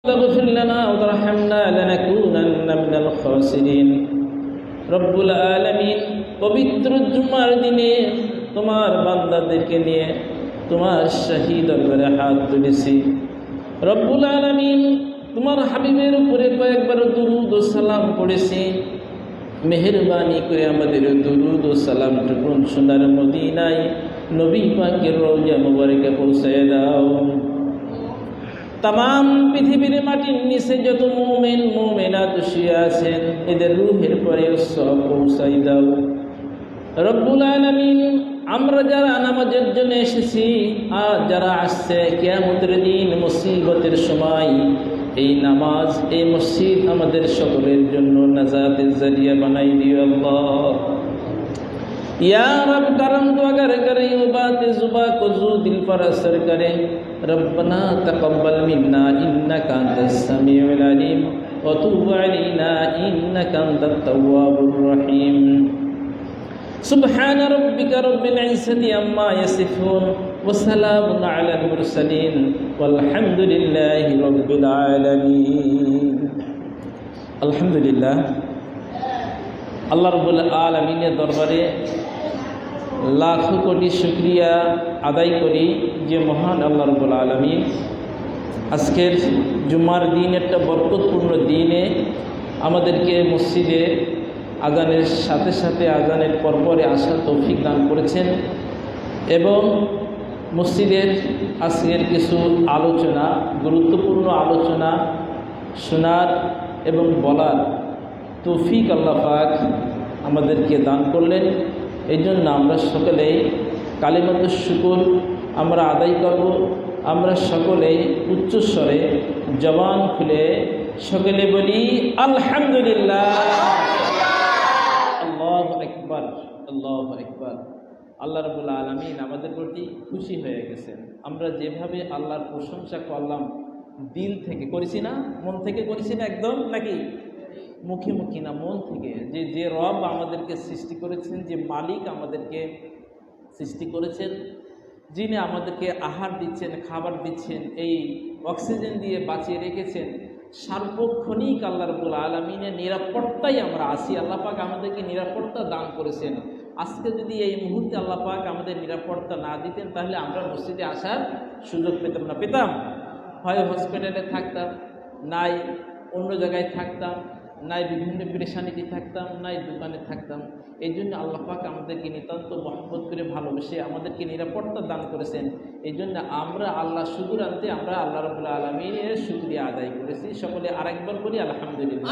اغفر لنا وارحمنا لنكونن من الخاسرين রব্বুল আলামিন পবিত্র জুমার দিনে তোমার বান্দাদেরকে নিয়ে তোমার শাহী দরবারে হাত তুলেছি। রব্বুল আলামিন তোমার হাবিবের উপরে কয়েকবার দুরূদ ও সালাম পড়েছি। মেহেরবানি করে আমাদের দুরূদ ও সালামটুকু সোনার মদিনায় নবী পাকের রওজা মুবারকে পৌঁছে দাও। तमाम পৃথিবীর মাটির নিচে যত মুমিন মুমিনাত শুয়ে আছেন এদের রূহের পরে সব পৌঁছাই দাও। রব্বুল আলামিন আমরা যারা নামাজের জন্য এসেছি আর যারা আসছে কিয়ামতের দিন মুসিবতের সময় এই নামাজ এই মসজিদ আমাদের সকলের জন্য নাজাতের জরিয়া বানাই দিও আল্লাহ। या रब करम तो अगर करे वो बात जुबा को जो दिल पर असर करे। रब्बना तकब्बल मिन्ना इन्नका अंतस समीउल अलीम व तुब अलैना इन्नका अंतत तव्वाबुर रहीम। सुब्हान रब्बिका रब्बिल इज्जति अम्मा यसिफून व सलामुन अलल मुरसलीन वल्हम्दुलिल्लाहि रब्बिल आलामीन। अल्हम्दुलिल्लाह আল্লাহ রাব্বুল আলামিনের দরবারে লাখো কোটি শুকরিয়া আদায় করি যে মহান আল্লাহ রাব্বুল আলামিন আজকের জুমার দিন একটা বরকতপূর্ণ দিনে আমাদেরকে মসজিদে আজানের সাথে সাথে আজানের পরপরে আসার তৌফিক দান করেছেন এবং মসজিদের আজকের কিছু আলোচনা গুরুত্বপূর্ণ আলোচনা শোনার এবং বলার তৌফিক আল্লাহ পাক আমাদেরকে দান করলেন। এই জন্য আমরা সকলেই কালিমাতুশ শুকর আমরা আদায় করব। আমরা সকলেই উচ্চস্বরে জবান খুলে সকলে বলি আলহামদুলিল্লাহ, আল্লাহু আকবার, আল্লাহু আকবার। আল্লাহ রাব্বুল আলামিন আমাদের প্রতি খুশি হয়ে গেছেন। আমরা যেভাবে আল্লাহর প্রশংসা করলাম দিল থেকে করেছি না, মন থেকে করেছি না একদম, নাকি মুখে মুখে না মন থেকে। যে রব আমাদেরকে সৃষ্টি করেছেন, যে মালিক আমাদেরকে সৃষ্টি করেছেন, যিনি আমাদেরকে আহার দিচ্ছেন, খাবার দিচ্ছেন, এই অক্সিজেন দিয়ে বাঁচিয়ে রেখেছেন, সার্বক্ষণিক আল্লাহ রাব্বুল আলামিনের নিরাপত্তায় আমরা আছি। আল্লাহ পাক আমাদেরকে নিরাপত্তা দান করেছেন। আজকে যদি এই মুহূর্তে আল্লাহ পাক আমাদের নিরাপত্তা না দিতেন তাহলে আমরা মসজিদে আসার সুযোগ পেতাম না। পেতাম হয় হসপিটালে থাকতাম, নাই অন্য জায়গায় থাকতাম, নাই বিভিন্ন পেরেশানিতে থাকতাম, নাই দোকানে থাকতাম। এই জন্য আল্লাহ পাক আমাদেরকে নিতান্ত মহব্বত করে ভালোবেসে আমাদেরকে নিরাপত্তা দান করেছেন। এই জন্য আমরা আল্লাহ শুকর আনতে আমরা আল্লাহ রাব্বুল আলামিনের শুকরিয়া আদায় করেছি। সকলে আরেকবার বলি আলহামদুলিল্লাহ।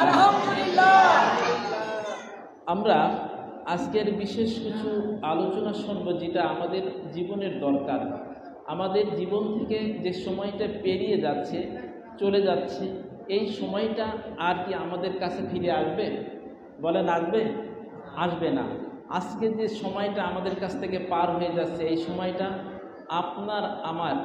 আমরা আজকের বিশেষ কিছু আলোচনা শুনব যেটা আমাদের জীবনের দরকার। আমাদের জীবন থেকে যে সময়টা পেরিয়ে যাচ্ছে, চলে যাচ্ছে, এই সময়টা আর কি আমাদের কাছে ফিরে আসবে? বলেন আসবে? আসবে না। আজকে যে সময়টা আমাদের কাছ থেকে পার হয়ে যাচ্ছে এই সময়টা আপনার আমার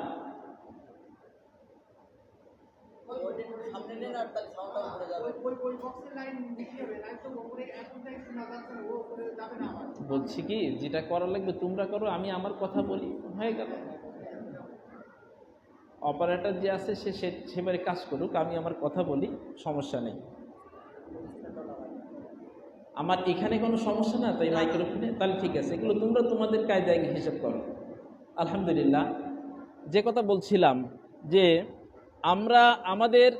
বলছি কি, যেটা করা লাগবে তোমরা করো, আমি আমার কথা বলি, হয়ে গেল। অপারেটর যে আছে সে সেবারে কাজ করুক, আমি আমার কথা বলি, সমস্যা নেই। আমার এখানে কোনো সমস্যা না, তাই মাইক্রোফোনে, তাহলে ঠিক আছে। এগুলো তোমরা তোমাদের কায়দায় হিসাব করো। আলহামদুলিল্লাহ, যে কথা বলছিলাম যে আমরা আমাদের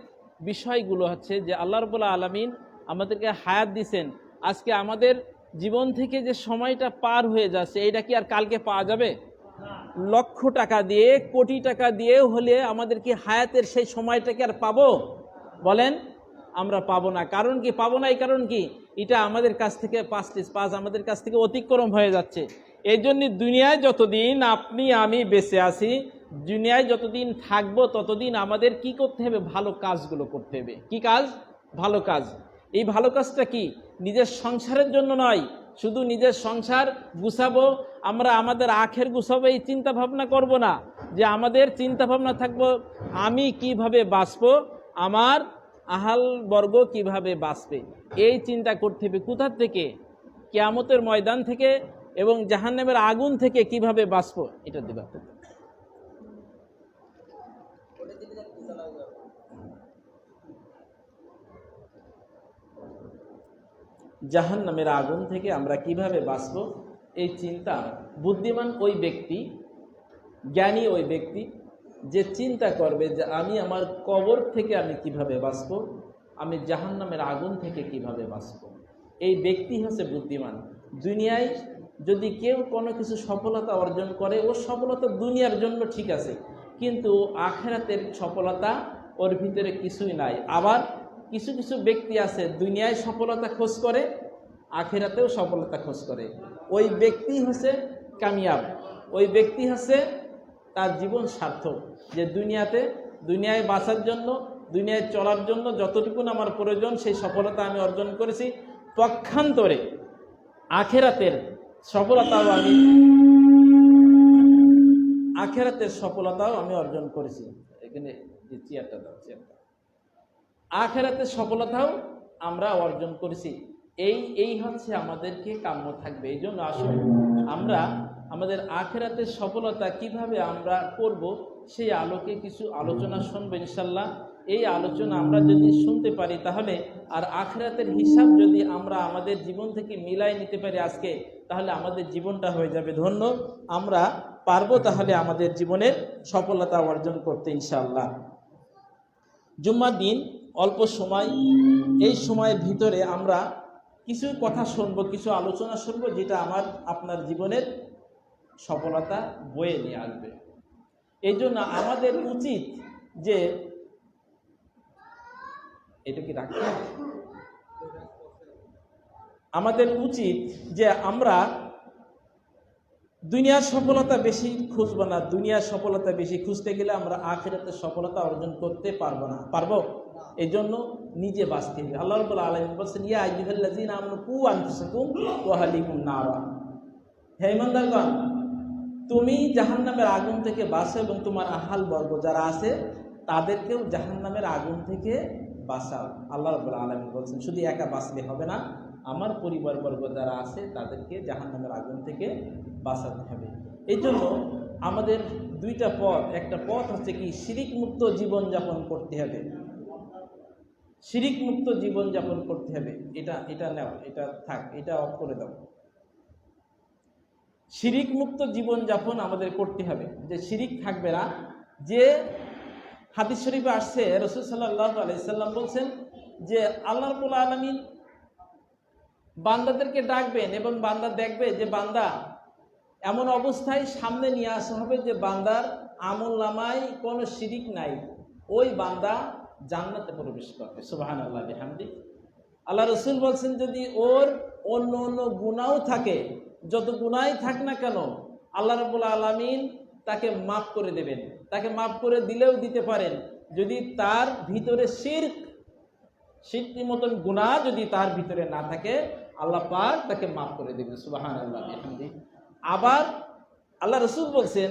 বিষয়গুলো হচ্ছে যে আল্লাহ রাব্বুল আলামিন আমাদেরকে হায়াত দিয়েছেন। আজকে আমাদের জীবন থেকে যে সময়টা পার হয়ে যাচ্ছে এইটা কি আর কালকে পাওয়া যাবে? লক্ষ টাকা দিয়ে, কোটি টাকা দিয়ে হলে আমাদের কি হায়াতের সেই সময়টাকে আর পাবো? বলেন, আমরা পাবো না। কারণ কি পাবো না? এই কারণ কি, এটা আমাদের কাছ থেকে পাঁচ আমাদের কাছ থেকে অতিক্রম হয়ে যাচ্ছে। এই জন্য দুনিয়ায় যতদিন আপনি আমি বেঁচে আছি, দুনিয়ায় যতদিন থাকবো ততদিন আমাদের কি করতে হবে? ভালো কাজগুলো করতে হবে। কি কাজ? ভালো কাজ। এই ভালো কাজটা কি? নিজের সংসারের জন্য নয়, শুধু নিজের সংসার গুছাবো, আমরা আমাদের আখের গুছাবো এই চিন্তা ভাবনা করব না। যে আমাদের চিন্তা ভাবনা থাকবো আমি কিভাবে বাঁচবো, আমার আহাল বর্গ কিভাবে বাঁচবে, এই চিন্তা করতে হবে। কোথা থেকে? কিয়ামতের ময়দান থেকে এবং জাহান্নামের আগুন থেকে কিভাবে বাঁচবো, এটা দেবে। জাহান্নামের আগুন থেকে আমরা কিভাবে বাঁচব, এই চিন্তা বুদ্ধিমান ওই ব্যক্তি, জ্ঞানী ওই ব্যক্তি যে চিন্তা করবে যে আমি আমার কবর থেকে আমি কিভাবে বাঁচব, আমি জাহান্নামের আগুন থেকে কিভাবে বাঁচব। এই ব্যক্তি হচ্ছে বুদ্ধিমান। দুনিয়ায় যদি কেউ কোনো কিছু সফলতা অর্জন করে, ওর সফলতা দুনিয়ার জন্য ঠিক আছে, কিন্তু আখিরাতের সফলতা ওর ভিতরে কিছুই নাই। আবার কিছু কিছু ব্যক্তি আছে দুনিয়ায় সফলতা খোঁজ করে, আখিরাতেও সফলতা খোঁজ করে। ওই ব্যক্তি হচ্ছে কামিয়াব, ওই ব্যক্তি হচ্ছে তার জীবন সার্থক, যে দুনিয়ায় বাঁচার জন্য, দুনিয়ায় চলার জন্য যতটুকু আমার প্রয়োজন সেই সফলতা আমি অর্জন করেছি। পক্ষান্তরে আখিরাতের সফলতাও আমি অর্জন করেছি। এখানে চেয়ারটা দাও, চেয়ারটা। আখিরাতের সফলতাও আমরা অর্জন করেছি। এই হচ্ছে আমাদেরকে কাম্য থাকবে। এই জন্য আসুন আমরা আমাদের আখিরাতের সফলতা কিভাবে আমরা করব, সেই আলোকে কিছু আলোচনা শুনবো ইনশাল্লাহ। এই আলোচনা আমরা যদি শুনতে পারি তাহলে, আর আখিরাতের হিসাব যদি আমরা আমাদের জীবন থেকে মিলাই নিতে পারি আজকে, তাহলে আমাদের জীবনটা হয়ে যাবে ধন্য। আমরা পারবো তাহলে আমাদের জীবনের সফলতা অর্জন করতে ইনশাআল্লাহ। জুম্মার দিন অল্প সময়, এই সময়ের ভিতরে আমরা কিছু কথা শুনবো, কিছু আলোচনা শুনবো, যেটা আপনার জীবনের সফলতা বয়ে নিয়ে আসবে। এই জন্য আমাদের উচিত যে, এটা কি রাখতে হবে? আমাদের উচিত যে আমরা দুনিয়ার সফলতা বেশি খুঁজবো না। দুনিয়ার সফলতা বেশি খুঁজতে গেলে আমরা আখিরাতের সফলতা অর্জন করতে পারবো না। পারবো? এই জন্য নিজে বাঁচতে হবে। আল্লাহ রাব্বুল আলামিন বলেছেন, ইয়া আইয়ুহাল্লাযীনা আমানু কু আনফুসাকুম ওয়া আহলিকুম নারা। হে ঈমানদারগণ, তুমি জাহান্নামের আগুন থেকে বাঁচো এবং তোমার আহাল বর্গ যারা আছে তাদেরকেও জাহান্নামের আগুন থেকে বাঁচাও। আল্লাহ রাব্বুল আলামিন বলছেন, শুধু একা বাঁচলে হবে না, আমার পরিবারবর্গ যারা আছে তাদেরকে জাহান্নামের আগুন থেকে বাঁচাতে হবে। এই জন্য আমাদের দুইটা পথ। একটা পথ হচ্ছে কি, শিরিক মুক্ত জীবনযাপন করতে হবে। শিরিক মুক্ত জীবনযাপন করতে হবে। এটা নাও, এটা থাক, এটা অফ করে দাও। শিরিক মুক্ত জীবনযাপন আমাদের করতে হবে, যে শিরিক থাকবে না। যে হাদিস শরীফে আসছে, রাসূল সাল্লাল্লাহু আলাইহি সাল্লাম বলছেন যে আল্লাহ রাব্বুল আলামিন বান্দাদেরকে ডাকবেন এবং বান্দা দেখবে যে বান্দা এমন অবস্থায় সামনে নিয়ে আসা হবে যে বান্দার আমলনামায় কোনো শিরিক নাই। ওই বান্দা জান্নাতে প্রবেশ করবে। সুবহানাল্লাহ বিহামদি। আল্লাহ রাসূল বলছেন, যদি ওর অন্য অন্য গুনাহও থাকে, যত গুনাহই থাক না কেন, আল্লাহ রাব্বুল আলামিন তাকে মাফ করে দেবেন। তাকে মাফ করে দিলেও দিতে পারেন যদি তার ভিতরে শিরকের মতন গুনাহ যদি তার ভিতরে না থাকে, আল্লাহ পাক তাকে মাফ করে দেবেন। সুবহানাল্লাহ বিহামদি। আবার আল্লাহ রাসূল বলছেন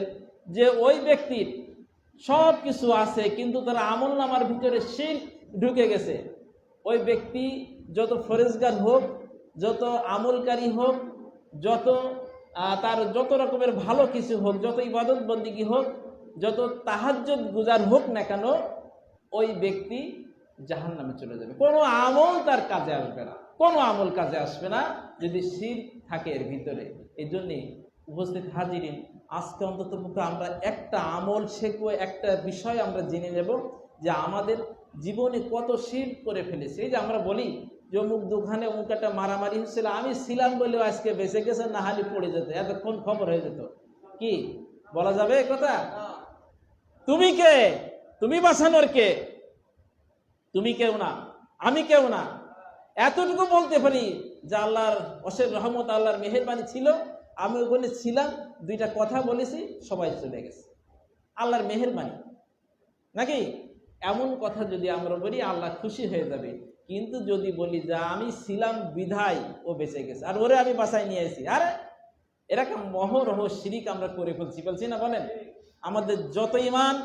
যে ওই ব্যক্তির সব কিছু আছে কিন্তু তার আমলনামার ভিতরে শিরক ঢুকে গেছে, ওই ব্যক্তি যত ফরেজগার হোক, যত আমলকারী হোক, তার যত রকমের ভালো কিছু হোক, যত ইবাদত বন্দেগী হোক, যত তাহাজ্জুদ গুজার হোক না কেন, ওই ব্যক্তি জাহান্নামে চলে যাবে। কোনো আমল তার কাজে আসবে না, কোনো আমল কাজে আসবে না যদি শিরক থাকে এর ভিতরে। এই জন্যে উপস্থিত হাজিরিন, আজকে অন্তত আমরা একটা আমল শিখবো, একটা বিষয় আমরা জেনে নেব যে আমাদের জীবনে কত শিরক করে ফেলেছি। এই যে আমরা বলি যে অমুক দোকানে অমুক একটা মারামারি হচ্ছিল, আমি ছিলাম বলেও আজকে বেঁচে গেছে, না হালি পড়ে যেত, এতক্ষণ খবর হয়ে যেত। কি বলা যাবে এ কথা? তুমি কে? তুমি বাঁচানোর কে? তুমি কেউ না, আমি কেউ না। এতটুকু বলতে পারি যে আল্লাহর অশেষ রহমত, আল্লাহর মেহেরবানি ছিল, আমি ওখানে ছিলাম, দুইটা কথা বলেছি, সবাই চলে গেছে। আল্লাহর মেহেরবানি নাকি? এমন কথা যদি আমরা বলি, আল্লাহ খুশি হয়ে যাবে। কিন্তু যদি বলি যে আমি ছিলাম বিধায় ও বেঁচে গেছে, আর ওরে আমি বাঁচাই নিয়ে এসেছি, আরে এরকম মহরহ শিরিক আমরা করে ফেলছি না? বলেন, আমাদের যত ঈমান,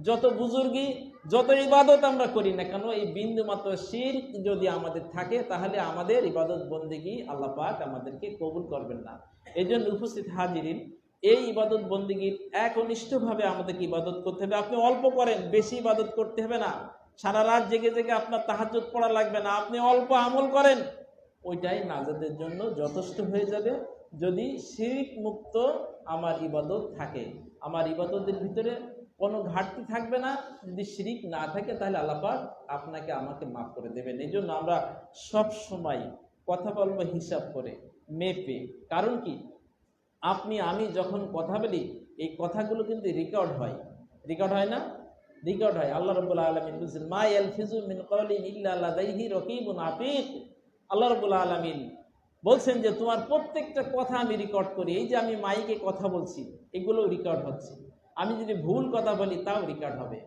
যত বুজুর্গি, যত ইবাদত আমরা করি না কেন, এই বিন্দু মাত্র শিরক যদি আমাদের থাকে, তাহলে আমাদের ইবাদত বন্দেগী আল্লাহ পাক আমাদেরকে কবুল করবেন না। এই জন্য উপস্থিত হাজিরিন, এই ইবাদত বন্দেগীর একনিষ্ঠভাবে আমাদেরকে ইবাদত করতে হবে। আপনি অল্প করেন, বেশি ইবাদত করতে হবে না। সারা রাত জেগে জেগে আপনার তাহাজ্জুদ পড়া লাগবে না। আপনি অল্প আমল করেন, ওইটাই নাজাতের জন্য যথেষ্ট হয়ে যাবে। যদি শিরক মুক্ত আমার ইবাদত থাকে, আমার ইবাদতের ভিতরে কোনো ঘাটতি থাকবে না, যদি শিরক না থাকে তাহলে আল্লাহ পাক আপনাকে আমাকে মাফ করে দেবেন। এই জন্য আমরা সব সময় কথা বলবো হিসাব করে, মেপে। কারণ কি, আপনি আমি যখন কথা বলি এই কথাগুলো কিন্তু রেকর্ড হয়, রেকর্ড হয় না? রেকর্ড হয়। আল্লাহ রাব্বুল আলামিন বলেছেন, মা ইয়ালফিজু মিন কওলিন ইল্লা লাদাইহি রাকিবুন আতীদ। আল্লাহ রাব্বুল আলামিন বলছেন যে তোমার প্রত্যেকটা কথা আমি রেকর্ড করি। এই যে আমি মাইকে কথা বলছি এগুলো রেকর্ড হচ্ছে, আমি যদি ভুল কথা বলি তাও রেকর্ড হবে।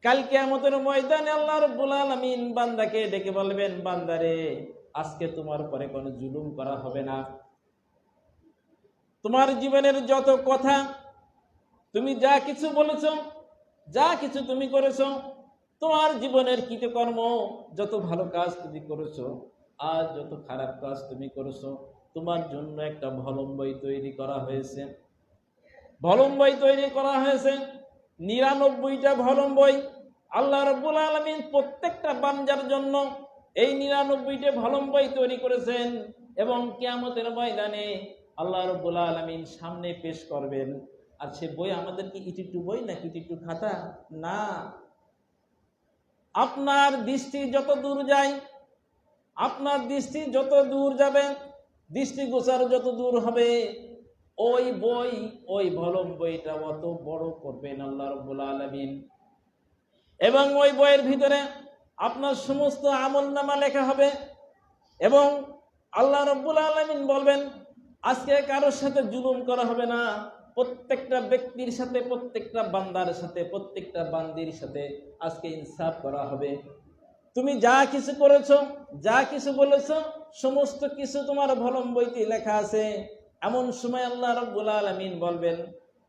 কাল কিয়ামতের ময়দানে আল্লাহ রাব্বুল আলামিন বান্দাকে ডেকে বলবেন, বান্দারে আজকে তোমার উপরে কোনো জুলুম করা হবে না। তোমার জীবনের যত কথা, তুমি যা কিছু বলেছো, যা কিছু তুমি করেছো, তোমার জীবনের কৃতকর্ম, যত ভালো কাজ তুমি করেছো আর যত খারাপ কাজ তুমি করেছো, তোমার জন্য একটা ভলম বই তৈরি করা হয়েছে। ভলম বই তৈরি করা হয়েছে, 99টা ভলম বই। আল্লাহ রাব্বুল আলামিন প্রত্যেকটা বান্দার জন্য এই 99টা ভলম বই তৈরি করেছেন এবং কিয়ামতের ময়দানে আল্লাহ রাব্বুল আলামিন সামনে পেশ করবেন। আর সে বই আমাদের কি ইটিটু বই না ইটিটু খাতা? না। আপনার দৃষ্টি যত দূর যায়, আপনার দৃষ্টি যত দূর যাবে, দৃষ্টিগোচর যত দূর হবে, ওই বই, ওই ভলম বইটা অত বড় করবেন আল্লাহ রাব্বুল আলামিন। এবং ওই বইয়ের ভিতরে আপনার সমস্ত আমলনামা লেখা হবে এবং আল্লাহ রাব্বুল আলামিন বলবেন, আজকে কারোর সাথে জুলুম করা হবে না। প্রত্যেকটা ব্যক্তির সাথে, প্রত্যেকটা বান্দার সাথে, প্রত্যেকটা বান্দির সাথে আজকে ইনসাফ করা হবে। তুমি যা কিছু করেছো, যা কিছু বলেছো, সমস্ত কিছু তোমার ভলম বইতে লেখা আছে। এমন সময় আল্লাহ রাব্বুল আলামিন বলবেন,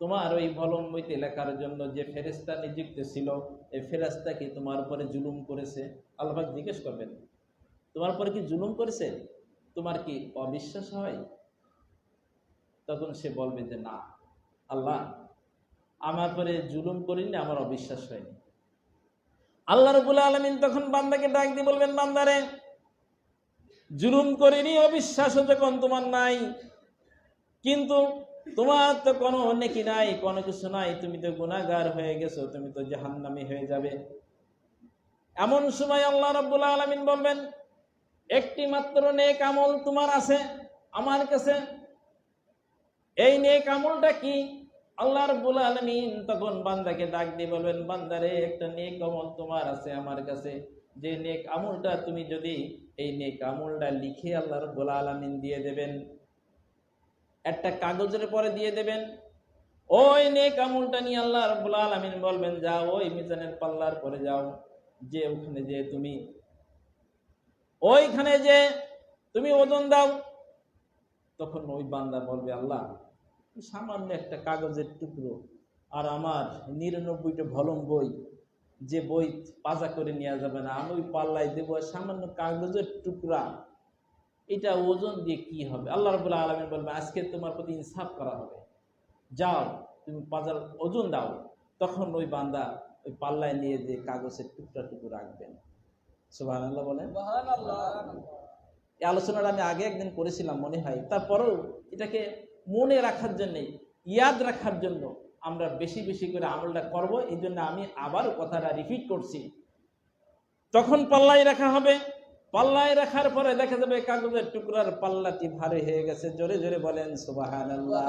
তোমার ওই ভলম বইতে লেখার জন্য যে ফেরেশতা নিযুক্ত ছিল, এই ফেরেশতা কি তোমার উপরে জুলুম করেছে? আল্লাহ পাক জিজ্ঞেস করবেন, তোমার উপরে কি জুলুম করেছে? তোমার কি অবিশ্বাস হয়? তখন সে বলবে যে না আল্লাহ, আমার পরে জুলুম করিনি, আমার অবিশ্বাস হয়নি। আল্লাহ রাব্বুল আলামিন তখন বান্দাকে ডাক দিয়ে বলবেন, বান্দারে জুলুম করিনি, অবিশ্বাসও যখন তোমার নাই, কিন্তু তোমার তো কোনো নেকি নাই, কোনো কিছু নাই, তুমি তো গুনাহগার হয়ে গেছো, তুমি তো জাহান্নামী হয়ে যাবে। এমন সময় আল্লাহ রাব্বুল আলামিন বলবেন, একটি মাত্র নেক আমল তোমার আছে আমার কাছে। এই নেক আমলটা কি? আল্লাহ রাব্বুল আলামিন তখন বান্দাকে ডাক দিয়ে বলবেন, বান্দারে একটা নেক আমল তোমার আছে আমার কাছে। যে নেক আমলটা তুমি যদি এই নেক আমলটা লিখে আল্লাহ রাব্বুল আলামিন দিয়ে দেবেন, একটা কাগজের পরে দিয়ে দেবেন, ওই নেক আমলটা নিয়ে আল্লাহ রাব্বুল আলামিন বলবেন, যাও ওই মিজানের পাল্লার পরে যাও, যে ওখানে যে তুমি ওইখানে যে তুমি ওজন দাও। তখন ওই বান্দা বলবে, আল্লাহ সামান্য একটা কাগজের টুকরো আর আমার 99টা ভলম বই, যে বই পাজা করে নেওয়া যাবে না, আমি ওই পাল্লায় দেবো সামান্য কাগজের টুকরা, এটা ওজন দিয়ে কি হবে? আল্লাহ রাব্বুল আলামিন বলবে, আজকে তোমার প্রতি ইনসাফ করা হবে, যাও তুমি পাজার ওজন দাও। তখন ওই বান্দা ওই পাল্লায় নিয়ে যে কাগজের টুকরা টুকু রাখবেন। সুবহানাল্লাহ বলেন। এই আলোচনাটা আমি আগে একদিন করেছিলাম মনে হয়, তারপরেও এটাকে মনে রাখার জন্য, ইয়াদ রাখার জন্য আমরা বেশি বেশি করে আমলটা করব, এই জন্য আমি আবার কথাটা রিপিট করছি। তখন পাল্লায় রাখা হবে, পাল্লায় রাখার পরে দেখা যাবে কাগজের টুকরার পাল্লাটি ভারী হয়ে গেছে। জোরে জোরে বলেন সুবহানাল্লাহ।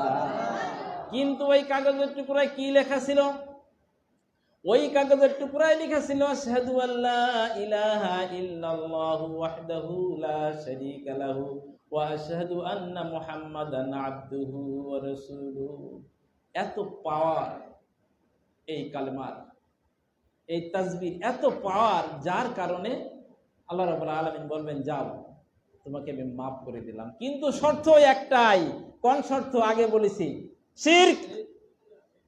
কিন্তু ওই কাগজের টুকরায় কি লেখা ছিল? ওই কাগজের টুকরায় লেখা ছিল, আশহাদু আল্লা ইলাহা ইল্লাল্লাহু ওয়াহদাহু লা শারীকা লাহু ওয়া আশহাদু আন্না মুহাম্মাদান আবদুহু ওয়া রাসূলুহু। এত পাওয়ার এই কালেমার, এই তাসবিহ, এত পাওয়ার, যার কারণে আল্লাহ রাব্বুল আলামিন বলবেন, যাও তোমাকে আমি মাফ করে দিলাম। কিন্তু শর্ত একটাই। কোন শর্ত? আগে বলেছি, শিরক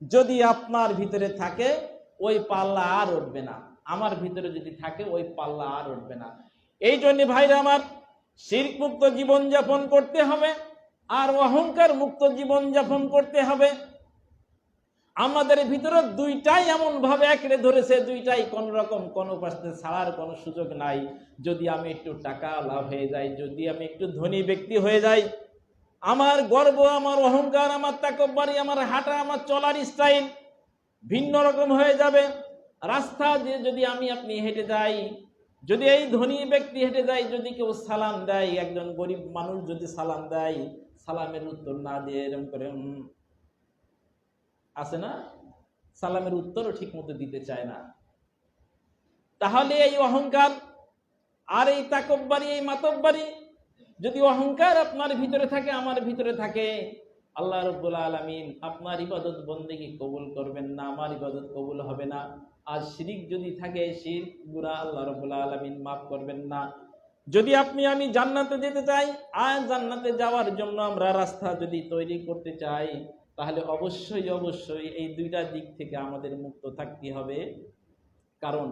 যদি আপনার ভিতরে থাকে ওই পাল্লা আর উঠবে না। আমার ভিতরে যদি থাকে ওই পাল্লা আর উঠবে না। এই জন্য ভাইরা আমার, শিরক মুক্ত জীবন যাপন করতে হবে আর অহংকার মুক্ত জীবন যাপন করতে হবে। আমাদের ভিতরে দুইটাই এমন ভাবে একড়ে ধরেছে, দুইটাই কোন রকম কোনো পাশে ছাড়ার কোনো সুযোগ নাই। যদি আমি একটু টাকা লাভ হয়ে যাই, যদি আমি একটু ধনী ব্যক্তি হয়ে যাই, আমার গর্ব, আমার অহংকার, আমার তাকব্বুরি, আমার হাঁটা, আমার চলার স্টাইল ভিন্ন রকম হয়ে যাবে। রাস্তা দিয়ে যদি আমি আপনি হেঁটে যাই, যদি এই ধনী ব্যক্তি হেঁটে যায়, যদি কেউ সালাম দেয়, একজন গরিব মানুষ যদি সালাম দেয়, সালামের উত্তর না দিয়ে এরকম করে আছে না, সালামের উত্তরও ঠিক মতো দিতে চায় না। তাহলে এই অহংকার আর এই তাকব্বুরি, এই মাতব্বরি, যদি অহংকার আপনার ভিতরে থাকে, আমার ভিতরে থাকে, আল্লাহ রাব্বুল আলামিন আপনার ইবাদত বন্দেগী কবুল করবেন না, আমার ইবাদত কবুল হবে না। আর শিরক যদি থাকে, শিরক গুনাহ আল্লাহ রাব্বুল আলামিন মাফ করবেন না। যদি আপনি আমি জান্নাতে যেতে চাই, আর জান্নাতে যাওয়ার জন্য আমরা রাস্তা যদি তৈরি করতে চাই, তাহলে অবশ্যই অবশ্যই এই দুইটা দিক থেকে আমাদের মুক্ত থাকতে হবে। কারণ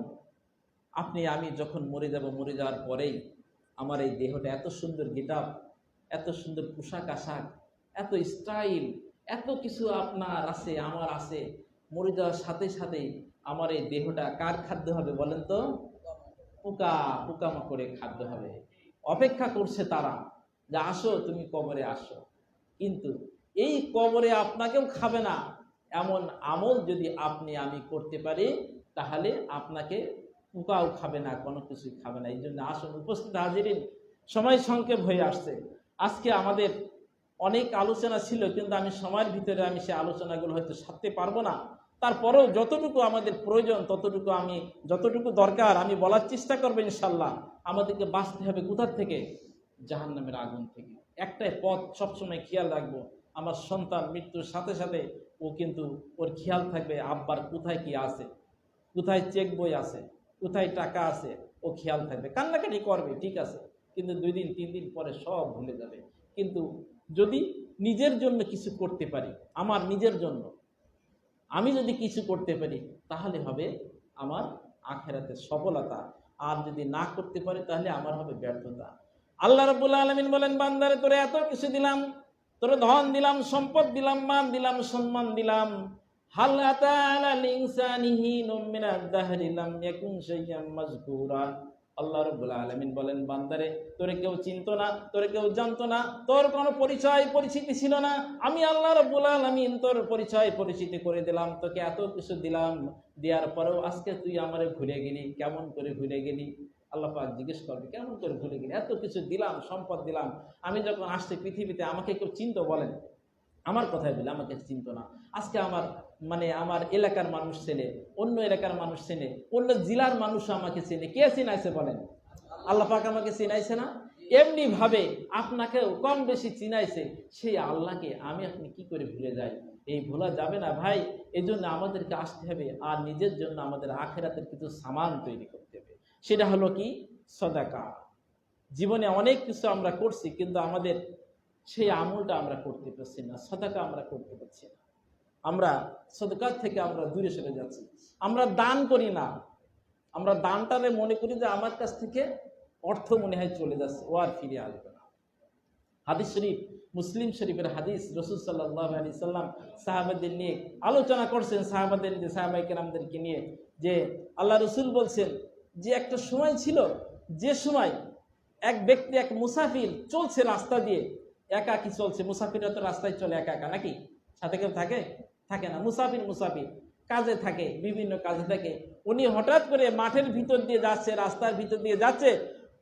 আপনি আমি যখন মরে যাব, মরে যাওয়ার পরেই আমার এই দেহটা এত সুন্দর গেটআপ, এত সুন্দর পোশাক আশাক, এত স্টাইল, এত কিছু আপনার আছে, আমার আছে, মরে যাওয়ার সাথে সাথে আমার এই দেহটা কার খাদ্য হবে বলেন তো? পোকামাকড়ে খাদ্য হবে। অপেক্ষা করছে তারা যে আসো, তুমি কবরে আসো। কিন্তু এই কবরে আপনাকেও খাবে না এমন আমল যদি আপনি আমি করতে পারি, তাহলে আপনাকে পোকাও খাবে না, কোনো কিছুই খাবে না। এই জন্য আসুন উপস্থিত হাজিরিন, সময় সংক্ষেপ হয়ে আসছে। আজকে আমাদের অনেক আলোচনা ছিল, কিন্তু আমি সময়ের ভিতরে আমি সেই আলোচনাগুলো হয়তো সারতে পারবো না। তারপরেও যতটুকু আমাদের প্রয়োজন, ততটুকু আমি, যতটুকু দরকার আমি বলার চেষ্টা করবো ইনশাল্লাহ। আমাদেরকে বাঁচতে হবে কোথার থেকে? জাহান্নামের আগুন থেকে। একটাই পথ সবসময় খেয়াল রাখবো, আমার সন্তান মৃত্যুর সাথে সাথে ও কিন্তু ওর খেয়াল থাকবে আব্বার কোথায় কি আছে, কোথায় চেক বই আছে, কোথায় টাকা আছে, ও খেয়াল থাকবে। কান্নাকাটি করবে ঠিক আছে, কিন্তু 2 দিন 3 দিন পরে সব ভুলে যাবে। কিন্তু যদি নিজের জন্য কিছু করতে পারি, আমার নিজের জন্য আমি যদি কিছু করতে পারি, তাহলে হবে আমার আখিরাতের সফলতা। আর যদি না করতে পারি, তাহলে আমার হবে ব্যর্থতা। আল্লাহ রাব্বুল আলামিন বলেন, বান্দারে তোরে এত কিছু দিলাম, তোরে ধন দিলাম, সম্পদ দিলাম, মান দিলাম, সম্মান দিলাম, হাল আতা আলাল ইনসানি হিনুম মিনাদ দাহরি লাম ইয়াকুন শাইয়াম মাযকুরা। আল্লাহ রাব্বুল আলামিন বলেন, বান্দারে তোরে কেউ চিনতো না, তোরে কেউ জানতো না, তোর কোনো পরিচয় পরিচিতি ছিল না, আমি আল্লাহ রাব্বুল আলামিন তোর পরিচয় পরিচিতি করে দিলাম, তোকে এত কিছু দিলাম, দেওয়ার পরেও আজকে তুই আমারে ভুলে গেলি। কেমন করে ভুলে গেলি? আল্লাহ পাক জিজ্ঞেস করবে, কেমন করে ভুলে গেলি? এত কিছু দিলাম, সম্পদ দিলাম, আমি যখন আসছি পৃথিবীতে আমাকে কেউ চিনতো বলেন? আমার কথাই বলে আমাকে চিনতো না। আজকে আমার আমার এলাকার মানুষ চেনে, অন্য এলাকার মানুষ চেনে, অন্য জেলার মানুষ আমাকে চেনে। কে চিনাইছে বলেন? আল্লাহ পাক আমাকে চিনাইছে না? এমনি ভাবে আপনাকেও কম বেশি চিনাইছে। সেই আল্লাহকে আমি আপনি কি করে ভুলে যাই? এই ভোলা যাবে না ভাই। এই জন্য আমাদেরকে আসতে হবে, আর নিজের জন্য আমাদের আখিরাতের কিছু সামান তৈরি করতে হবে। সেটা হলো কি? সদাকা। জীবনে অনেক কিছু আমরা করছি, কিন্তু আমাদের সেই আমলটা আমরা করতে পারছি না, সদাকা আমরা করতে পারছি না। আমরা সদকার থেকে আমরা দূরে সরে যাচ্ছি। আমরা দান করি না, আমরা দানটারে মনে করি যে আমার কাছ থেকে অর্থ মনে হয় চলে যাচ্ছে, ও আর ফিরে আসবে না। হাদিস শরীফ, মুসলিম শরীফের হাদিস, রাসূল সাল্লাল্লাহু আলাইহি সাল্লাম সাহাবাদের নিয়ে আলোচনা করছেন, সাহাবায়ে কেরামদেরকে নিয়ে, যে আল্লাহ রাসূল বলছেন যে একটা সময় ছিল, যে সময় এক ব্যক্তি, এক মুসাফির চলছে রাস্তা দিয়ে, একাকি চলছে। মুসাফিররা তো রাস্তায় চলে একা একা, নাকি? সাথে কেউ থাকে? থাকে না। মুসাফির কাজে থাকে, বিভিন্ন কাজে থাকে। উনি হঠাৎ করে মাঠের ভিতর দিয়ে যাচ্ছে, রাস্তার ভিতর দিয়ে যাচ্ছে,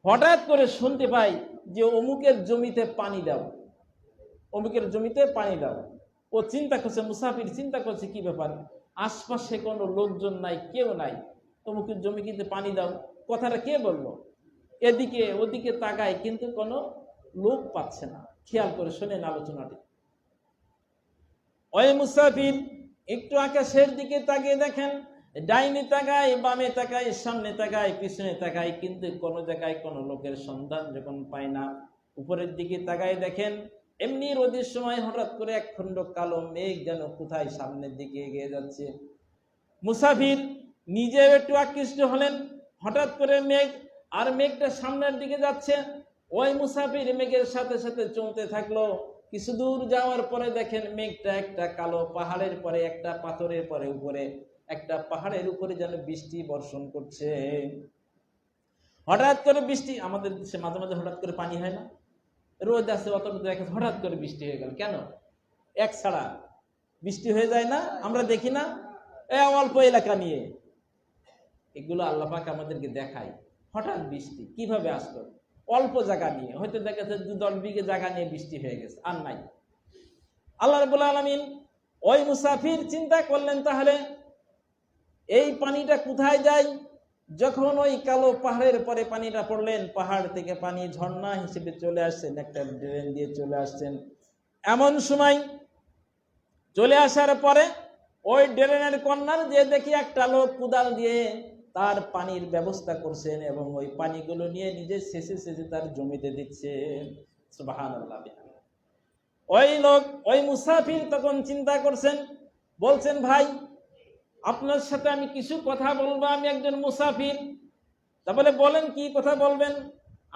হঠাৎ করে শুনতে পাই যে অমুকের জমিতে পানি দাও, অমুকের জমিতে পানি দাও। ও চিন্তা করছে, মুসাফির চিন্তা করছে কি ব্যাপার, আশপাশে কোনো লোকজন নাই, কেউ নাই, অমুকের জমিতে পানি দাও, কথাটা কে বললো? এদিকে ওদিকে তাকায়, কিন্তু কোনো লোক পাচ্ছে না। খেয়াল করে শোনেন আলোচনাটি। ওই মুসাফির একটু আকাশের দিকে তাকিয়ে দেখেন, ডাইনে তাকায়, বামে তাকায়, সামনে তাকায়, পিছনে তাকায়, কিন্তু কোনো জায়গায় কোনো লোকের সন্ধান যখন পায় না। উপরের দিকে তাকায় দেখেন, এমনি রোদের সময় হঠাৎ করে এক খণ্ড কালো মেঘ যেন কোথায় সামনের দিকে এগিয়ে যাচ্ছে। মুসাফির নিজেও একটু আকৃষ্ট হলেন, হঠাৎ করে মেঘ, আর মেঘটা সামনের দিকে যাচ্ছে। ওই মুসাফির মেঘের সাথে সাথে চলতে থাকলো। কিছু দূর যাওয়ার পরে দেখেন মেঘটা একটা কালো পাহাড়ের পরে একটা পাথরের পরে উপরে একটা পাহাড়ের উপরে যেন বৃষ্টি বর্ষণ করছে। হঠাৎ করে বৃষ্টি, আমাদের দেশে মাঝে মাঝে হঠাৎ করে পানি হয় না, রোদ আছে অত দেখে হঠাৎ করে বৃষ্টি হয়ে গেল, কেন? এক ছাড়া বৃষ্টি হয়ে যায় না, আমরা দেখি না? অল্প এলাকা নিয়ে এগুলো আল্লাহ পাক আমাদেরকে দেখায়। হঠাৎ বৃষ্টি কিভাবে আসলো? অল্প জায়গা নিয়ে, হয়তো দেখা যাচ্ছে 10 বিঘে জায়গা নিয়ে বৃষ্টি হয়ে গেছে, আর নাই। আল্লাহ রাব্বুল আলামিন ওই মুসাফির চিন্তা করলেন, তাহলে এই পানিটা কোথায় যায়? যখন ওই কালো পাহাড়ের পরে পানিটা পড়লেন, পাহাড় থেকে পানি ঝর্ণা হিসেবে চলে আসছেন, একটা ড্রেন দিয়ে চলে আসছেন। এমন সময় চলে আসার পরে ওই ড্রেনের কর্নার যে দেখি একটা লোক কুদাল দিয়ে তার পানির ব্যবস্থা করছেন এবং ওই পানিগুলো নিয়ে নিজে শেষে শেষে তার জমিতে দিচ্ছে। সুবহানাল্লাহ। ওই লোক, ওই মুসাফির তখন চিন্তা করছেন, বলছেন, ভাই আপনার সাথে আমি কিছু কথা বলবো, আমি একজন মুসাফির। তা বলে, বলেন কি কথা বলবেন?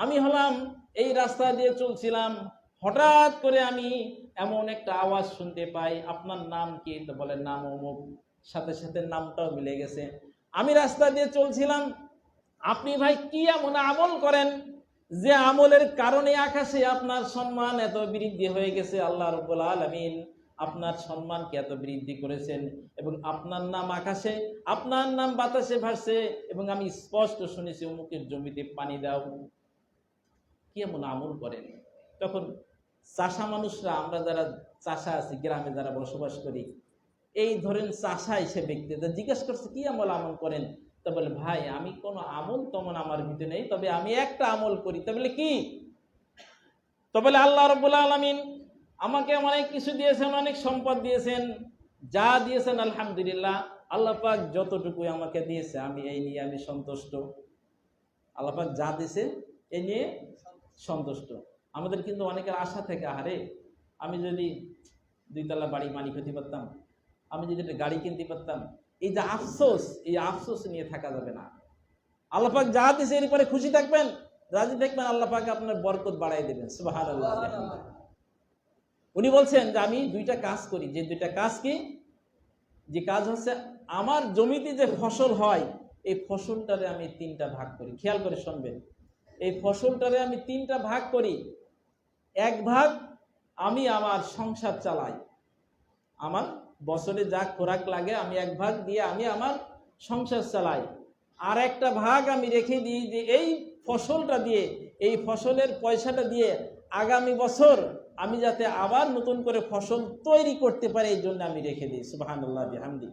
আমি হলাম এই রাস্তা দিয়ে চলছিলাম, হঠাৎ করে আমি এমন একটা আওয়াজ শুনতে পাই, আপনার নাম কি? তো বলে, নাম অমুক। সাথে সাথে নামটাও মিলে গেছে। আমি রাস্তা দিয়ে চলছিলাম, আপনি ভাই কি এমন আমল করেন যে আমলের কারণে আকাশে আপনার সম্মান এত বৃদ্ধি হয়ে গেছে? আল্লাহ রাব্বুল আলামিন আপনার সম্মানকে এত বৃদ্ধি করেছেন এবং আপনার নাম আকাশে, আপনার নাম বাতাসে ভাসছে এবং আমি স্পষ্ট শুনেছি অমুকের জমিতে পানি দাও। কি এমন আমল করেন? তখন চাষা মানুষরা, আমরা যারা চাষা আছি, গ্রামে যারা বসবাস করি, এই ধরেন চাষা এসে ব্যক্তি জিজ্ঞেস করছে কি আমল আমল করেন? তা বলে, ভাই আমি কোনো আমল তেমন আমার ভিতরে নেই, তবে আমি একটা আমল করি। তা বলে কি? তো বলে, আল্লাহ রাব্বুল আলামিন আমাকে অনেক কিছু দিয়েছেন, অনেক সম্পদ দিয়েছেন, যা দিয়েছেন আলহামদুলিল্লাহ। আল্লাহ পাক যতটুকু আমাকে দিয়েছে আমি এই নিয়ে আমি সন্তুষ্ট। আল্লাহ পাক যা দিয়েছে এই নিয়ে সন্তুষ্ট। আমাদের কিন্তু অনেকের আশা থেকে, আরে আমি যদি 2 তলা বাড়ি মালিক হতে পারতাম, আমি যদি একটা গাড়ি কিনতে পারতাম, এই যে আফসোস, এই আফসোস নিয়ে থাকা যাবে না। আল্লাহ পাক যা দিয়েছে এর পরে খুশি থাকবেন, রাজি থাকবেন, আল্লাহ পাক আপনার বরকত বাড়াই দেবেন। সুবহানাল্লাহ। উনি বলছেন যে আমি 2টা কাজ করি, যে 2টা কাজ কি? যে কাজ হচ্ছে, আমার জমিতে যে ফসল হয় এই ফসলটারে আমি 3টা ভাগ করি। খেয়াল করে শুনবেন, এই ফসলটারে আমি 3টা ভাগ করি। এক ভাগ আমি আমার সংসার চালাই, আমার বছরে যা খোরাক লাগে আমি এক ভাগ দিয়ে আমি আমার সংসার চালাই। আর একটা ভাগ আমি রেখে দিই যে এই ফসলটা দিয়ে, এই ফসলের পয়সাটা দিয়ে আগামী বছর আমি যাতে আবার নতুন করে ফসল তৈরি করতে পারি, এই জন্য আমি রেখে দিই। সুবহানাল্লাহ বিহামদি।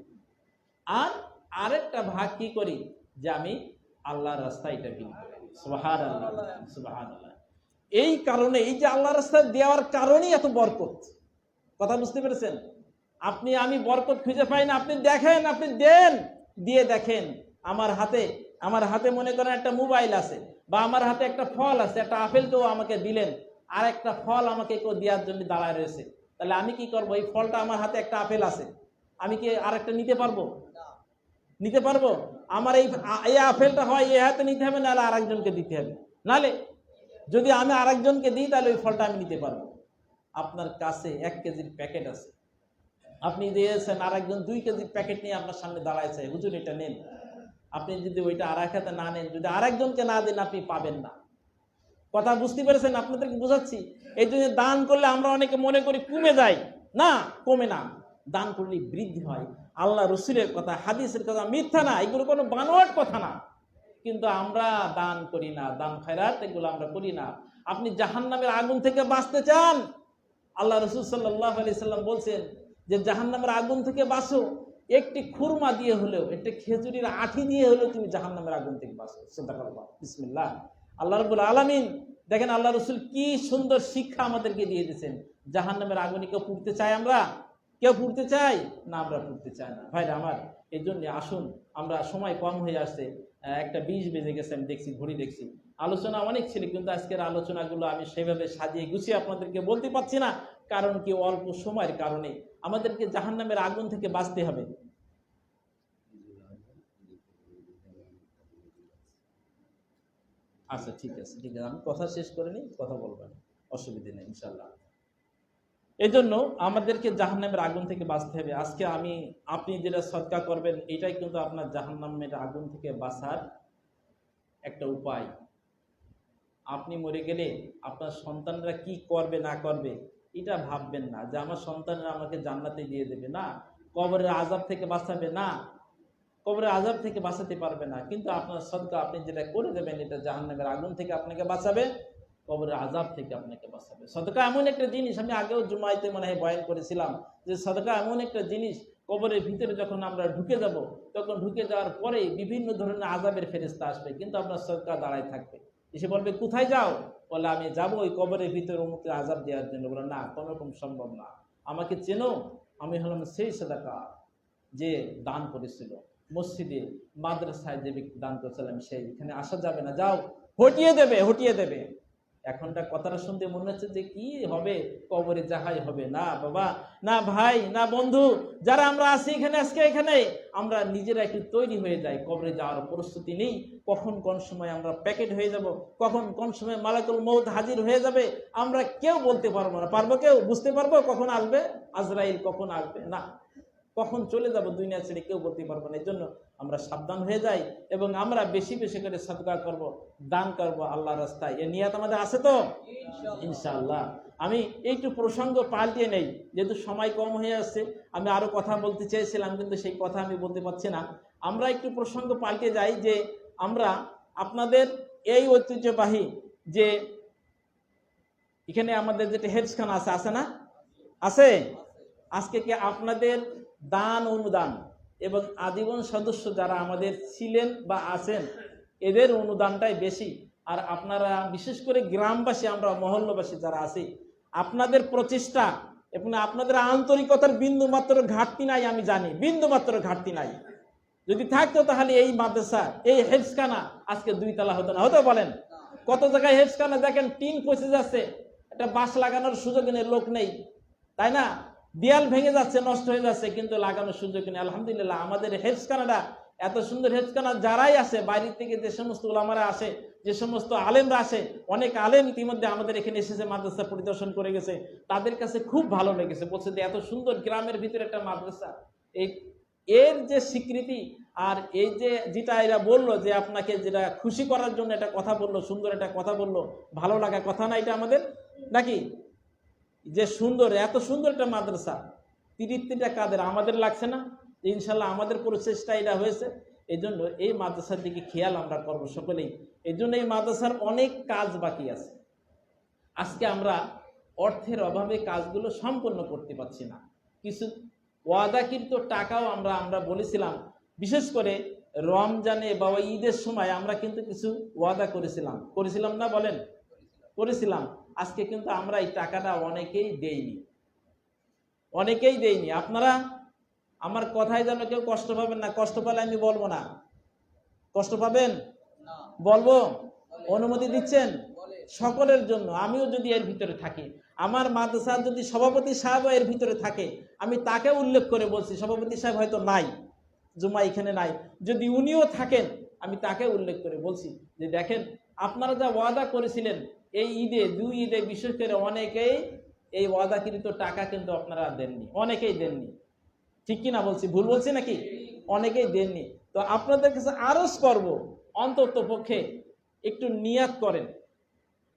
আর আরেকটা ভাগ কি করি? যে আমি আল্লাহর রাস্তায় এটা দিই। সুবহানাল্লাহ, সুবহানাল্লাহ। এই কারণে, এই যে আল্লাহর রাস্তায় দেওয়ার কারণেই এত বরকত। কথা বুঝতে পেরেছেন? আপনি আমি বরকত খুঁজে পাই না, আপনি দেখেন, আপনি দেন, দিয়ে দেখেন। আমার হাতে মনে করেন একটা মোবাইল আছে, বা আমার হাতে একটা ফল আছে, একটা আপেল কেউ আমাকে দিলেন, আর একটা ফল আমাকে কেউ দেওয়ার জন্য দাঁড়ায় রয়েছে, তাহলে আমি কি করব? এই ফলটা, আমার হাতে একটা আপেল আছে, আমি কি আরেকটা নিতে পারবো? নিতে পারবো? আমার এই আপেলটা হয় এই হাতে নিতে হবে, নাহলে আরেকজনকে দিতে হবে। নাহলে যদি আমি আরেকজনকে দিই তাহলে ওই ফলটা আমি নিতে পারবো। আপনার কাছে 1 কেজির প্যাকেট আছে, আপনি দিয়েছেন, আরেকজন 2 কেজির প্যাকেট নিয়ে আপনার সামনে দাঁড়াইছে, হুজুর এটা নেন। আপনি যদি ওইটা আরেক হাতে না নেন, যদি আরেকজনকে না দেন, আপনি পাবেন না। কথা বুঝতে পেরেছেন? আপনাদেরকে বুঝাচ্ছি। এই জন্য দান করলে আমরা অনেকে মনে করি কমে যায়, না, কমে না, দান করলে বৃদ্ধি হয়। আল্লাহ রসুলের কথা, হাদিসের কথা মিথ্যা না, এগুলো কোনো বানোয়াট কথা না, কিন্তু আমরা দান করি না, দান খয়রাত এগুলো আমরা করি না। আপনি জাহান্নামের আগুন থেকে বাঁচতে চান? আল্লাহ রসুল সাল্লাল্লাহু আলাইহি সাল্লাম বলছেন যে জাহান্নামের আগুন থেকে বাঁচো, একটি খুরমা দিয়ে হলেও, একটি খেজুরির আঠি দিয়ে হলেও তুমি জাহান্নামের আগুন থেকে বাঁচো। সুবহানাল্লাহ, বিসমিল্লাহ। আল্লাহ রাব্বুল আলামিন দেখেন, আল্লাহ রসুল কি সুন্দর শিক্ষা আমাদেরকে দিয়ে দিয়েছেন। জাহান্নামের আগুনে কেউ পুড়তে চাই? আমরা কেউ পুড়তে চাই না? আমরা পুড়তে চাই না ভাইরা আমার। এই জন্য আসুন, আমরা সময় কম হয়ে আসছে, 1:20 বেজে গেছে, আমি দেখছি, ঘড়ি দেখছি। আলোচনা অনেক ছিল, কিন্তু আজকের আলোচনাগুলো আমি সেভাবে সাজিয়ে গুছিয়ে আপনাদেরকে বলতে পারছি না, কারণ কি অল্প সময়ের কারণে আমাদেরকে জাহান্নামের আগুন থেকে বাঁচতে হবে। আচ্ছা ঠিক আছে, ঠিক আছে, আমি কথা শেষ করে নিই, কথা বলবেন, অসুবিধা নেই ইনশাল্লাহ। এই জন্য আমাদেরকে জাহান্নামের আগুন থেকে বাঁচতে হবে। আজকে আপনি যেটা সদকা করবেন এটাই কিন্তু আপনার জাহান্নামের আগুন থেকে বাঁচার একটা উপায়। আপনি মরে গেলে আপনার সন্তানরা কি করবে না করবে এটা ভাববেন না, যে আমার সন্তানরা আমাকে জান্নাতে দিয়ে দেবে, না। কবরের আযাব থেকে বাঁচাবে, না। কবরের আযাব থেকে বাঁচাতে পারবে না, কিন্তু আপনার সদকা আপনি যেটা করে দেবেন এটা জাহান্নামের আগুন থেকে আপনাকে বাঁচাবে, কবরের আযাব থেকে আপনাকে বাঁচাবে। সদকা এমন একটা জিনিস, আমি আগেও জুমাইতে মনে হয় বয়ান করেছিলাম যে সদকা এমন একটা জিনিস, কবরের ভিতরে যখন আমরা ঢুকে যাব তখন ঢুকে যাওয়ার পরে বিভিন্ন ধরনের আযাবের ফেরেশতা আসবে, কিন্তু আপনার সদকা দাঁড়ায় থাকবে। এসে বলবে কোথায় যাও? বলে আমি যাবো ওই কবরের ভিতরে অমুকের আযাব দেওয়ার জন্য। বলে না, কোনো রকম সম্ভব না, আমাকে চেনো, আমি হলাম সেই সদকা যে দান করেছিল মসজিদে মাদ্রাসায়, যে ব্যক্তি দান করেছিলাম সেই, এখানে আসা যাবে না, যাও। হটিয়ে দেবে, হটিয়ে দেবে। এখনকার কথাটা শুনতে মনে হচ্ছে যে কি হবে, কবরে যাহাই হবে। না বাবা, না ভাই, না বন্ধু, যারা আমরা আছি এখানে আজকে এখানে, আমরা নিজেরা একটু তৈরি হয়ে যাই। কবরে যাওয়ার প্রস্তুতি নেই, কখন কোন সময় আমরা প্যাকেট হয়ে যাব, কখন কোন সময় মালাকুল মউত হাজির হয়ে যাবে আমরা কেউ বলতে পারবো না। পারবো কেউ? বুঝতে পারবো কখন আসবে আজরাইল, কখন আসবে? না, কখন চলে যাব দুনিয়া ছেড়ে কেউ বলতে পারবো না। এই জন্য আমরা সাবধান হয়ে যাই এবং আমরা বেশি বেশি করে সদকা করব, দান করব আল্লাহর রাস্তায়। এ নিয়ত আমাদের আছে তো ইনশাআল্লাহ। আমি একটু প্রসঙ্গ পাল্টিয়ে নেই, যেহেতু সময় কম হয়ে আসছে। আমি আরো কথা বলতে চেয়েছিলাম কিন্তু সেই কথা আমি বলতে পারছি না। আমরা একটু প্রসঙ্গ পাল্টে যাই যে আমরা আপনাদের এই ঐতিহ্যবাহী যে এখানে আমাদের যেটা হেফজখানা আছে, আছে না? আছে। আজকে কি আপনাদের দান অনুদান এবং আজীবন সদস্য যারা আমাদের ছিলেন বা আছেন এদের অনুদানটাই বেশি, আর আপনারা বিশেষ করে গ্রামবাসী, আমরা মহল্লাবাসী যারা আছি, আপনাদের প্রচেষ্টা এবং আপনাদের আন্তরিকতার বিন্দু মাত্র ঘাটতি নাই, আমি জানি বিন্দু মাত্র ঘাটতি নাই। যদি থাকতো তাহলে এই মাদ্রাসা, এই হেফজখানা আজকে 2 তলা হতো না, হতো? বলেন, কত জায়গায় হেফজখানা দেখেন টিন পচে যাচ্ছে, একটা বাঁশ লাগানোর সুযোগ নেই, লোক নেই, তাই না? দেয়াল ভেঙে যাচ্ছে, নষ্ট হয়ে যাচ্ছে, কিন্তু লাগানোর সুযোগ নেই। আলহামদুলিল্লাহ আমাদের হেফজখানাটা এত সুন্দর হেফজখানা, যারাই আসে বাইরে থেকে, যে সমস্ত উলামারা আসে, যে সমস্ত আলেমরা আসে, অনেক আলেম ইতিমধ্যে আমাদের এখানে এসেছে, মাদ্রাসা পরিদর্শন করে গেছে, তাদের কাছে খুব ভালো লেগেছে, বলছে যে এত সুন্দর গ্রামের ভিতরে একটা মাদ্রাসা। এর যে স্বীকৃতি, আর এই যে যেটা এরা বললো যে আপনাকে যেটা খুশি করার জন্য একটা কথা বললো, সুন্দর একটা কথা বললো, ভালো লাগা কথা না এটা আমাদের নাকি? যে সুন্দর, এত সুন্দর একটা মাদ্রাসা, তৃপ্তিটা কাদের? আমাদের লাগছে না? ইনশাল্লাহ আমাদের প্রচেষ্টা এটা হয়েছে। এই জন্য এই মাদ্রাসার দিকে খেয়াল আমরা করবো সকলেই। এই জন্য এই মাদ্রাসার অনেক কাজ বাকি আছে। আজকে আমরা অর্থের অভাবে কাজগুলো সম্পন্ন করতে পারছি না। কিছু ওয়াদাকৃত টাকাও আমরা বলেছিলাম, বিশেষ করে রমজানে বা ঈদের সময় আমরা কিন্তু কিছু ওয়াদা করেছিলাম না? বলেন, করেছিলাম। আজকে কিন্তু আমরা এই টাকাটা অনেকেই দেইনি। আপনারা আমার কথায় যেন কেউ কষ্ট পাবেন না, কষ্ট পেলে আমি বলবো না। কষ্ট পাবেন? বলবো? অনুমতি দিচ্ছেন? সকলের জন্য, আমিও যদি এর ভিতরে থাকি, আমার মাদ্রাসার যদি সভাপতি সাহেব এর ভিতরে থাকে, আমি তাকে উল্লেখ করে বলছি, সভাপতি সাহেব হয়তো নাই, জুমা এখানে নাই, যদি উনিও থাকেন আমি তাকে উল্লেখ করে বলছি যে দেখেন আপনারা যা ওয়াদা করেছিলেন এই ঈদে, 2 ঈদে বিশেষ করে অনেকেই এই ওয়াদাকৃত টাকা কিন্তু আপনারা দেননি, অনেকেই দেননি। ঠিক কি না বলছি? ভুল বলছি নাকি? অনেকেই দেননি। তো আপনাদের কাছে আরজ করব, অন্তত পক্ষে একটু নিয়াত করেন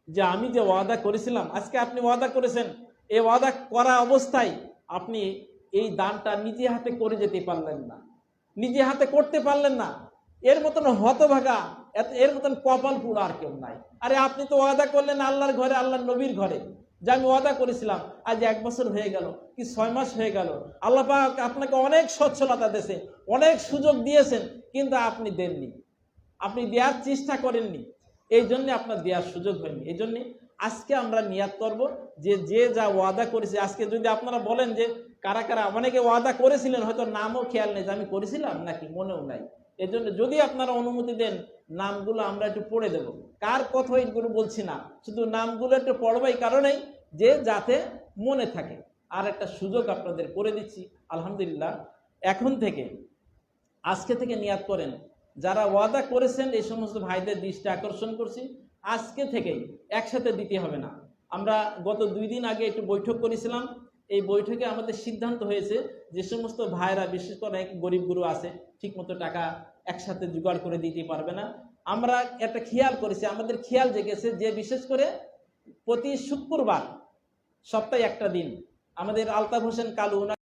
যে আমি যে ওয়াদা করেছিলাম, আজকে আপনি ওয়াদা করেছেন, এই ওয়াদা করা অবস্থায় আপনি এই দানটা নিজে হাতে করে যেতে পারলেন না, নিজে হাতে করতে পারলেন না, এর মতন হতভাগা, এর মতন কপাল পুরো আর কেউ নাই। আরে আপনি তো ওয়াদা করলেন আল্লাহর ঘরে, আল্লাহর নবীর ঘরে, যে আমি ওয়াদা করেছিলাম, আজ 1 বছর হয়ে গেল কি 6 মাস হয়ে গেল, আল্লাহ পাক আপনাকে অনেক সচ্ছলতা দিয়েছে, অনেক সুযোগ দিয়েছেন, কিন্তু আপনি দেননি, আপনি দেওয়ার চেষ্টা করেননি, এই জন্য আপনার দেওয়ার সুযোগ হয়নি। এই জন্য আজকে আমরা নিয়াত করব যে যে যা ওয়াদা করেছে, আজকে যদি আপনারা বলেন যে কারা কারা অনেকে ওয়াদা করেছিলেন, হয়তো নামও খেয়াল নেই যে আমি করেছিলাম নাকি, মনেও নাই। এই জন্য যদি আপনারা অনুমতি দেন নামগুলো আমরা একটু পড়ে দেব, কার কথা এইগুলো বলছি না, শুধু নামগুলো একটু পড়বো এই কারণেই যে যাতে মনে থাকে। আর একটা সুযোগ আপনাদের করে দিচ্ছি, আলহামদুলিল্লাহ এখন থেকে, আজকে থেকে নিয়াত করেন, যারা ওয়াদা করেছেন এই সমস্ত ভাইদের দৃষ্টি আকর্ষণ করছি, আজকে থেকেই একসাথে দিতে হবে না। আমরা গত 2 দিন আগে একটু বৈঠক করেছিলাম, এই বৈঠকে আমাদের সিদ্ধান্ত হয়েছে যে সমস্ত ভাইরা, বিশেষ করে অনেক গরিব গুরু আছে ঠিকমতো টাকা একসাথে জোগাড় করে দিতে পারবে না, আমরা একটা খেয়াল করেছি, আমাদের খেয়াল জেগেছে যে বিশেষ করে প্রতি শুক্রবার সপ্তাহে একটা দিন আমাদের আলতাফ হোসেন কালু